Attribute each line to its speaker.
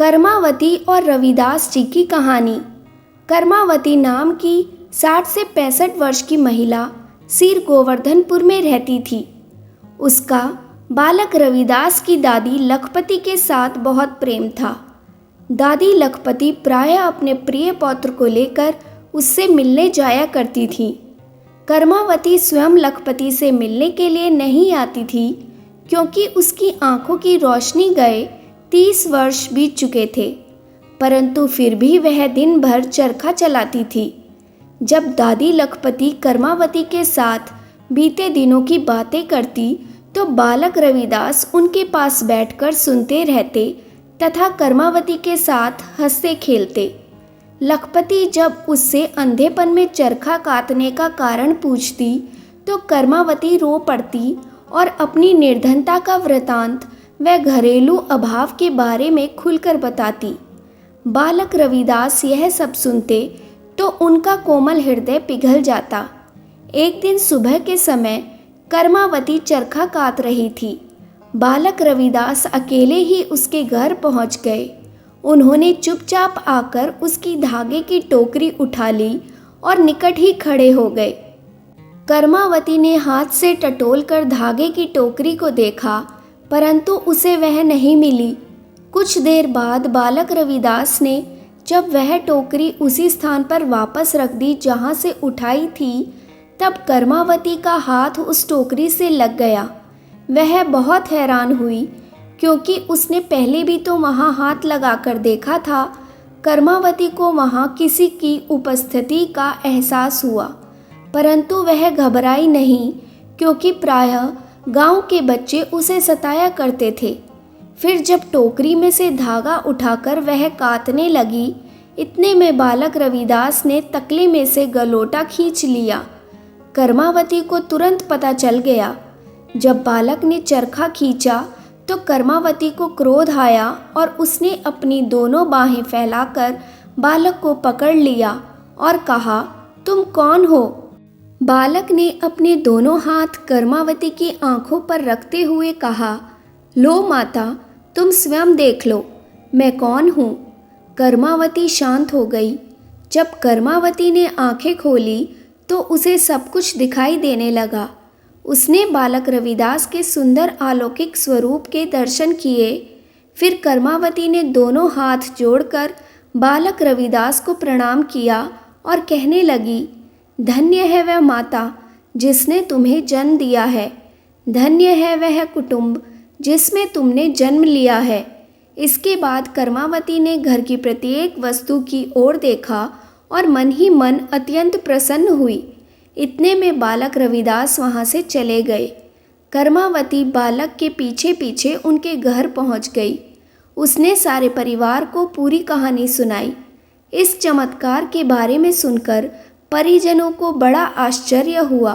Speaker 1: कर्मावती और रविदास जी की कहानी। कर्मावती नाम की 60 से 65 वर्ष की महिला सिर गोवर्धनपुर में रहती थी। उसका बालक रविदास की दादी लखपति के साथ बहुत प्रेम था। दादी लखपति प्रायः अपने प्रिय पौत्र को लेकर उससे मिलने जाया करती थी। कर्मावती स्वयं लखपति से मिलने के लिए नहीं आती थी, क्योंकि उसकी आंखों की रोशनी गए 30 वर्ष बीत चुके थे, परंतु फिर भी वह दिन भर चरखा चलाती थी। जब दादी लखपति कर्मावती के साथ बीते दिनों की बातें करती तो बालक रविदास उनके पास बैठकर सुनते रहते तथा कर्मावती के साथ हंसते खेलते। लखपति जब उससे अंधेपन में चरखा काटने का कारण पूछती तो कर्मावती रो पड़ती और अपनी निर्धनता का वृतांत व घरेलू अभाव के बारे में खुलकर बताती। बालक रविदास यह सब सुनते तो उनका कोमल हृदय पिघल जाता। एक दिन सुबह के समय कर्मावती चरखा काट रही थी। बालक रविदास अकेले ही उसके घर पहुंच गए। उन्होंने चुपचाप आकर उसकी धागे की टोकरी उठा ली और निकट ही खड़े हो गए। कर्मावती ने हाथ से टटोलकर धागे की टोकरी को देखा, परंतु उसे वह नहीं मिली। कुछ देर बाद बालक रविदास ने जब वह टोकरी उसी स्थान पर वापस रख दी जहाँ से उठाई थी, तब कर्मावती का हाथ उस टोकरी से लग गया। वह बहुत हैरान हुई, क्योंकि उसने पहले भी तो वहाँ हाथ लगाकर देखा था। कर्मावती को वहाँ किसी की उपस्थिति का एहसास हुआ, परंतु वह घबराई नहीं, क्योंकि प्रायः गांव के बच्चे उसे सताया करते थे। फिर जब टोकरी में से धागा उठाकर वह काटने लगी, इतने में बालक रविदास ने तकले में से गलोटा खींच लिया। कर्मावती को तुरंत पता चल गया। जब बालक ने चरखा खींचा तो कर्मावती को क्रोध आया और उसने अपनी दोनों बाहें फैलाकर बालक को पकड़ लिया और कहा, तुम कौन हो? बालक ने अपने दोनों हाथ कर्मावती की आंखों पर रखते हुए कहा, लो माता, तुम स्वयं देख लो, मैं कौन हूँ। कर्मावती शांत हो गई। जब कर्मावती ने आंखें खोली तो उसे सब कुछ दिखाई देने लगा। उसने बालक रविदास के सुंदर अलौकिक स्वरूप के दर्शन किए। फिर कर्मावती ने दोनों हाथ जोड़कर बालक रविदास को प्रणाम किया और कहने लगी, धन्य है वह माता जिसने तुम्हें जन्म दिया है, धन्य है वह कुटुंब जिसमें तुमने जन्म लिया है। इसके बाद कर्मावती ने घर की प्रत्येक वस्तु की ओर देखा और मन ही मन अत्यंत प्रसन्न हुई। इतने में बालक रविदास वहाँ से चले गए। कर्मावती बालक के पीछे पीछे उनके घर पहुँच गई। उसने सारे परिवार को पूरी कहानी सुनाई। इस चमत्कार के बारे में सुनकर परिजनों को बड़ा आश्चर्य हुआ।